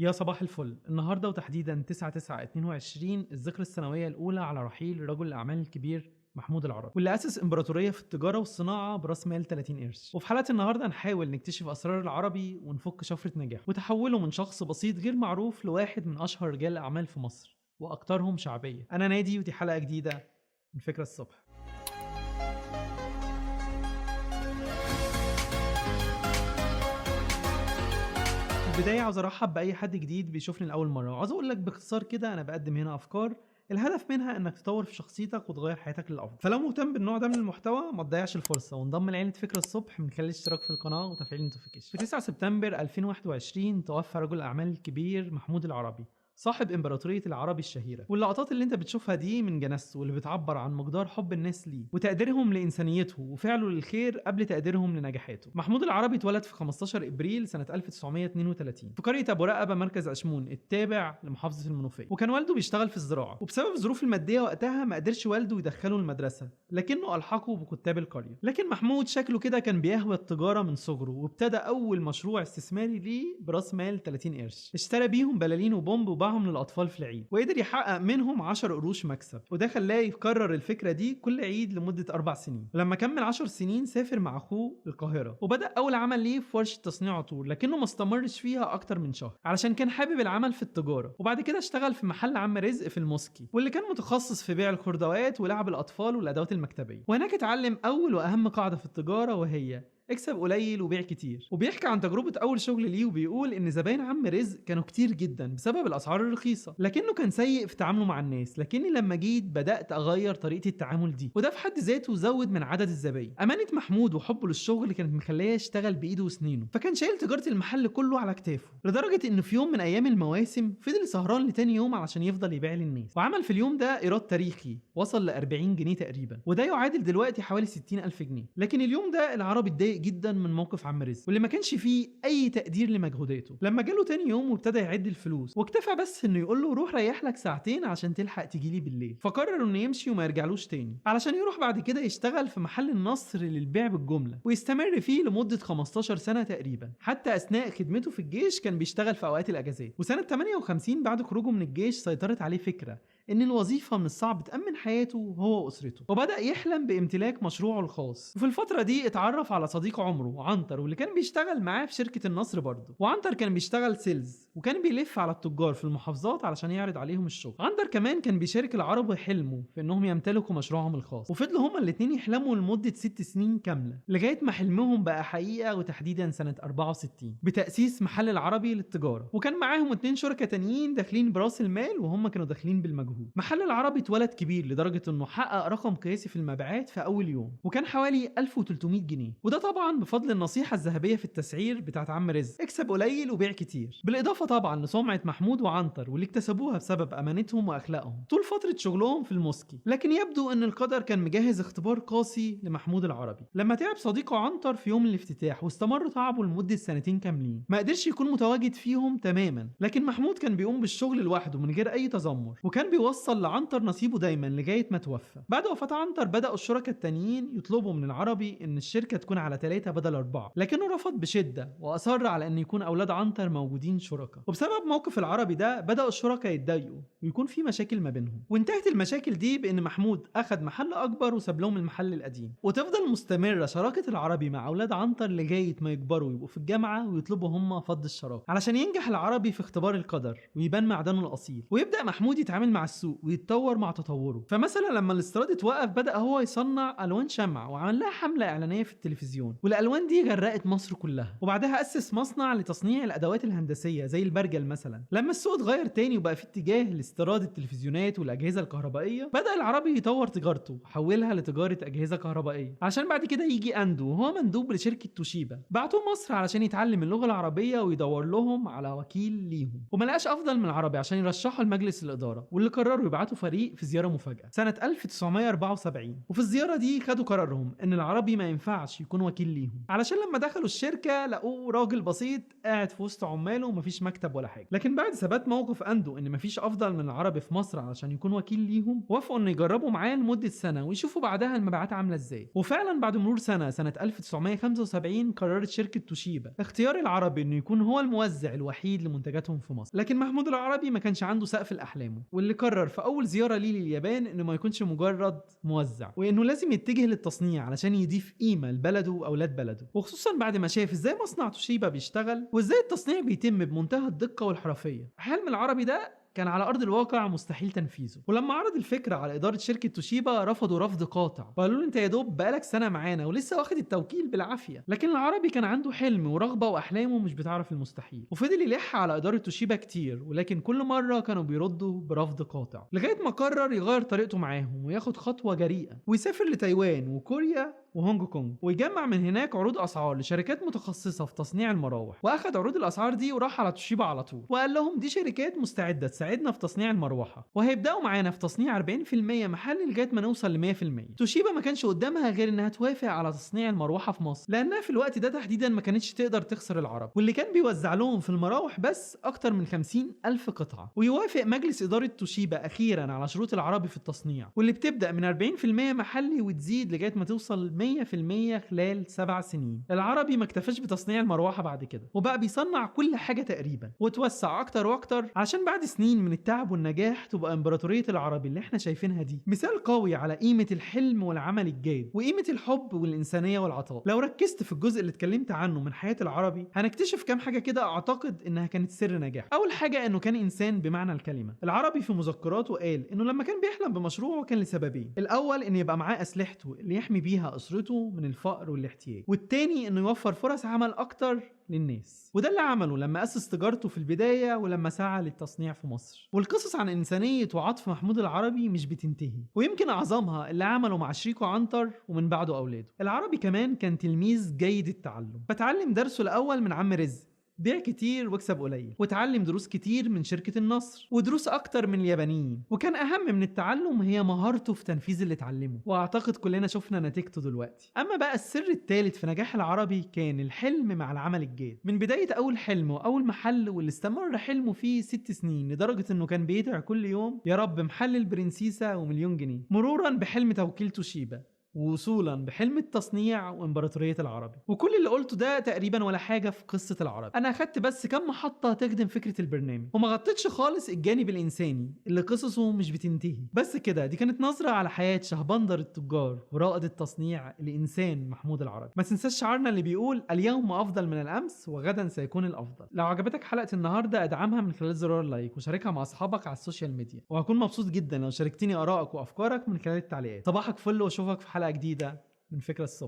يا صباح الفل. النهارده وتحديدا 9/9/22 الذكرى السنوية الأولى على رحيل رجل الأعمال الكبير محمود العربي، واللي أسس إمبراطورية في التجارة والصناعة برأس مال 30 قرش. وفي حلقة النهارده هنحاول نكتشف أسرار العربي ونفك شفرة نجاحه وتحوله من شخص بسيط غير معروف لواحد من أشهر رجال الأعمال في مصر وأكثرهم شعبية. أنا نادي ودي حلقة جديدة من فكرة الصبح. في البداية عاوز أرحب بأي حد جديد بيشوفني لأول مرة، وعاوز أقول لك باختصار كده أنا بقدم هنا أفكار الهدف منها إنك تطور في شخصيتك وتغير حياتك للأفضل. فلو مهتم بالنوع ده من المحتوى ما تضيعش الفرصة وانضم لعيلة فكرة الصبح من خلال الاشتراك في القناة وتفعيل النوتيفيكيشن. في 9 سبتمبر 2021 توفى رجل الأعمال الكبير محمود العربي، صاحب إمبراطورية العربي الشهيرة. واللقطات اللي انت بتشوفها دي من جنازته واللي بتعبر عن مقدار حب الناس ليه وتقديرهم لإنسانيته وفعله للخير قبل تقديرهم لنجاحاته. محمود العربي اتولد في 15 إبريل سنة 1932 في قرية أبو رقبة مركز أشمون التابع لمحافظة المنوفية، وكان والده بيشتغل في الزراعة، وبسبب الظروف المادية وقتها ما قدرش والده يدخله المدرسة لكنه ألحقه بكتاب القرية. لكن محمود شكله كده كان بيهوى التجارة من صغره، وابتدى أول مشروع استثماري ليه براس مال 30 قرش اشترى بيهم بلالين وبومب وباعهم للأطفال في العيد، وقدر يحقق منهم 10 قروش مكسب، وده خلاه يكرر الفكرة دي كل عيد لمدة 4 سنين. ولما كمل 10 سنين سافر مع أخوه القاهرة وبدأ أول عمل ليه في ورشة تصنيع عطور، لكنه ما استمرش فيها أكتر من شهر علشان كان حابب العمل في التجارة. وبعد كده اشتغل في محل عم رزق في الموسكي، واللي كان متخصص في بيع الخردوات ولعب الأطفال والأدوات المكتبية. وهناك اتعلم أول وأهم قاعدة في التجارة، وهي اكسب قليل وبيع كتير. وبيحكي عن تجربة أول شغل ليه وبيقول إن زباين عم رزق كانوا كتير جدا بسبب الأسعار الرخيصة، لكنه كان سيء في تعامله مع الناس. لكني لما جيت بدأت أغير طريقة التعامل دي، وده في حد ذاته زود من عدد الزباين. أمانة محمود وحبه للشغل كانت مخليه يشتغل بإيده وسنينه، فكان شايل تجارة المحل كله على كتافه، لدرجة إنه في يوم من أيام المواسم فضل سهران لتاني يوم علشان يفضل يبيع للناس، وعمل في اليوم ده إيراد تاريخي وصل ل 40 جنيه تقريبا، وده يعادل دلوقتي حوالي 60,000 جنيه. لكن اليوم ده العربي اتضايق جدا من موقف عم رزق، واللي ما كانش فيه اي تقدير لمجهوداته. لما جاله تاني يوم وابتدى يعد الفلوس، واكتفى بس انه يقول له روح ريح لك ساعتين عشان تلحق تجي لي بالليل، فقرر انه يمشي وما يرجعلوش تاني علشان يروح بعد كده يشتغل في محل النصر للبيع بالجمله ويستمر فيه لمده 15 سنه تقريبا. حتى اثناء خدمته في الجيش كان بيشتغل في اوقات الاجازات. وسنه 58 بعد خروجه من الجيش سيطرت عليه فكره ان الوظيفه من الصعب تامن حياته هو واسرته، وبدا يحلم بامتلاك مشروعه الخاص. وفي الفتره دي اتعرف على صديق عمره عنتر، واللي كان بيشتغل معاه في شركه النصر برضه. وعنتر كان بيشتغل سيلز وكان بيلف على التجار في المحافظات علشان يعرض عليهم الشغل. عنتر كمان كان بيشارك العرب حلمه في انهم يمتلكوا مشروعهم الخاص، وفضلوا هما الاثنين يحلموا لمده 6 سنين كامله لغايه ما حلمهم بقى حقيقه، وتحديدا سنه 64 بتاسيس محل العربي للتجاره. وكان معاهم 2 شركاء تانيين داخلين براس المال، وهم كانوا داخلين بالمجهود. محل العربي اتولد كبير لدرجه انه حقق رقم قياسي في المبيعات في اول يوم، وكان حوالي 1300 جنيه، وده طبعا بفضل النصيحه الذهبيه في التسعير بتاعت عم رزق، اكسب قليل وبيع كتير، بالاضافه طبعا لسمعه محمود وعنتر واللي اكتسبوها بسبب امانتهم واخلاقهم طول فتره شغلهم في الموسكي. لكن يبدو ان القدر كان مجهز اختبار قاسي لمحمود العربي لما تعب صديقه عنتر في يوم الافتتاح، واستمر تعبه لمده 2 سنين كاملين ما قدرش يكون متواجد فيهم تماما. لكن محمود كان بيقوم بالشغل لوحده من غير اي تذمر، وكان بيوصل لعنتر نصيبه دايما لغايه ما توفى. بعد وفاه عنتر بداوا الشركاء التانيين يطلبوا من العربي ان الشركه تكون على 3 بدل 4، لكنه رفض بشده واصر على ان يكون اولاد عنتر موجودين شركاء. وبسبب موقف العربي ده بداوا الشركاء يتضايقوا ويكون في مشاكل ما بينهم، وانتهت المشاكل دي بان محمود اخذ محل اكبر وساب لهم المحل القديم. وتفضل مستمره شراكه العربي مع اولاد عنتر لغايه ما يكبروا ويبقوا في الجامعه ويطلبوا هم فض الشراكه علشان ينجح العربي في اختبار القدر ويبان معدنه الاصيل، ويبدا محمود يتعامل مع السوق ويتطور مع تطوره. فمثلا لما الاستيراد اتوقف بدا هو يصنع الوان شمع وعمل لها حمله اعلانيه في التلفزيون، والالوان دي غرقت مصر كلها. وبعدها اسس مصنع لتصنيع الادوات الهندسيه زي البرجل مثلا. لما السوق اتغير تاني وبقى في اتجاه لاستيراد التلفزيونات والاجهزه الكهربائيه، بدا العربي يطور تجارته وحولها لتجاره اجهزه كهربائيه، عشان بعد كده يجي اندو وهو مندوب لشركه توشيبا بعتوه مصر علشان يتعلم اللغه العربيه ويدور لهم على وكيل ليهم، وما لقاش افضل من العربي عشان يرشحه لمجلس الاداره، واللي فقرروا يبعتوا فريق في زيارة مفاجأة سنة 1974. وفي الزيارة دي خدوا قرارهم ان العربي ما ينفعش يكون وكيل ليهم، علشان لما دخلوا الشركة لقوه راجل بسيط قاعد في وسط عماله ومفيش مكتب ولا حاجة. لكن بعد ثبات موقف اندو ان مفيش افضل من العربي في مصر علشان يكون وكيل ليهم، وافقوا ان يجربوا معاه لمدة سنة ويشوفوا بعدها المبيعات عاملة ازاي. وفعلا بعد مرور سنة 1975 قررت شركة توشيبا اختيار العربي انه يكون هو الموزع الوحيد لمنتجاتهم في مصر. لكن محمود العربي ما كانش عنده سقف لاحلامه، واللي قرر في اول زيارة ليه لليابان انه ما يكونش مجرد موزع، وانه لازم يتجه للتصنيع علشان يضيف قيمة لبلده واولاد بلده، وخصوصا بعد ما شاف ازاي مصنع توشيبا بيشتغل وازاي التصنيع بيتم بمنتهى الدقة والحرفية. حلم العربي ده كان على أرض الواقع مستحيل تنفيذه. ولما عرض الفكرة على إدارة شركة توشيبا رفضوا رفض قاطع، وقالوا له أنت يا دوب بقالك سنة معانا ولسه واخد التوكيل بالعافية. لكن العربي كان عنده حلم ورغبة وأحلامه مش بتعرف المستحيل، وفضل يلح على إدارة توشيبا كتير، ولكن كل مرة كانوا بيردوا برفض قاطع، لغاية ما قرر يغير طريقته معاهم وياخد خطوة جريئة ويسافر لتايوان وكوريا وهونج كونج، ويجمع من هناك عروض اسعار لشركات متخصصه في تصنيع المراوح. واخد عروض الاسعار دي وراح على توشيبا على طول، وقال لهم دي شركات مستعده تساعدنا في تصنيع المروحه، وهيبداوا معانا في تصنيع 40% محلي لغايه ما نوصل ل 100%. توشيبا ما كانش قدامها غير انها توافق على تصنيع المروحه في مصر، لانها في الوقت ده تحديدا ما كانتش تقدر تخسر العرب، واللي كان بيوزع لهم في المراوح بس اكتر من 50,000 قطعه. ويوافق مجلس اداره توشيبا اخيرا على شروط العربي في التصنيع، واللي بتبدا من 40% محلي وتزيد لغايه ما توصل 100% خلال 7 سنين. العربي ما اكتفاش بتصنيع المروحه بعد كده، وبقى بيصنع كل حاجه تقريبا، وتوسع اكتر واكتر عشان بعد سنين من التعب والنجاح تبقى امبراطوريه العربي اللي احنا شايفينها دي مثال قوي على قيمه الحلم والعمل الجاد وقيمه الحب والانسانيه والعطاء. لو ركزت في الجزء اللي اتكلمت عنه من حياه العربي هنكتشف كام حاجه كده اعتقد انها كانت سر نجاحه. اول حاجه انه كان انسان بمعنى الكلمه. العربي في مذكراته قال انه لما كان بيحلم بمشروعه كان لسببين: الاول ان يبقى معاه اسلحته اللي يحمي بيها اسرته من الفقر والاحتياج، والتاني انه يوفر فرص عمل اكتر للناس. وده اللي عمله لما اسس تجارته في البدايه ولما سعى للتصنيع في مصر. والقصص عن انسانيه وعطف محمود العربي مش بتنتهي، ويمكن اعظمها اللي عمله مع شريكه عنتر ومن بعده اولاده. العربي كمان كان تلميذ جيد التعلم، فتعلم درسه الاول من عم رزق، بيع كتير واكسب قليل، وتعلم دروس كتير من شركة النصر ودروس أكتر من اليابانيين. وكان أهم من التعلم هي مهارته في تنفيذ اللي اتعلمه، وأعتقد كلنا شفنا نتيجته دلوقتي. أما بقى السر الثالث في نجاح العربي كان الحلم مع العمل الجاد. من بداية أول حلم وأول محل واللي استمر حلمه فيه 6 سنين، لدرجة إنه كان بيدعي كل يوم يا رب محل البرنسيسة ومليون جنيه، مرورا بحلم توكيل توشيبا، ووصولا بحلم التصنيع وامبراطورية العربي. وكل اللي قلته ده تقريبا ولا حاجة في قصة العربي. انا اخدت بس كم محطة تخدم فكرة البرنامج، وما غطيتش خالص الجانب الانساني اللي قصصه مش بتنتهي. بس كده دي كانت نظرة على حياة شهبندر التجار ورائد التصنيع الانسان محمود العربي. ما تنساش شعارنا اللي بيقول اليوم افضل من الامس وغدا سيكون الافضل. لو عجبتك حلقة النهاردة ادعمها من خلال زرار اللايك وشاركها مع اصحابك على السوشيال ميديا، وهكون مبسوط جدا لو شاركتني ارائك وافكارك من خلال التعليقات. صباحك فل واشوفك في حلقة جديدة من فكرة الصبح.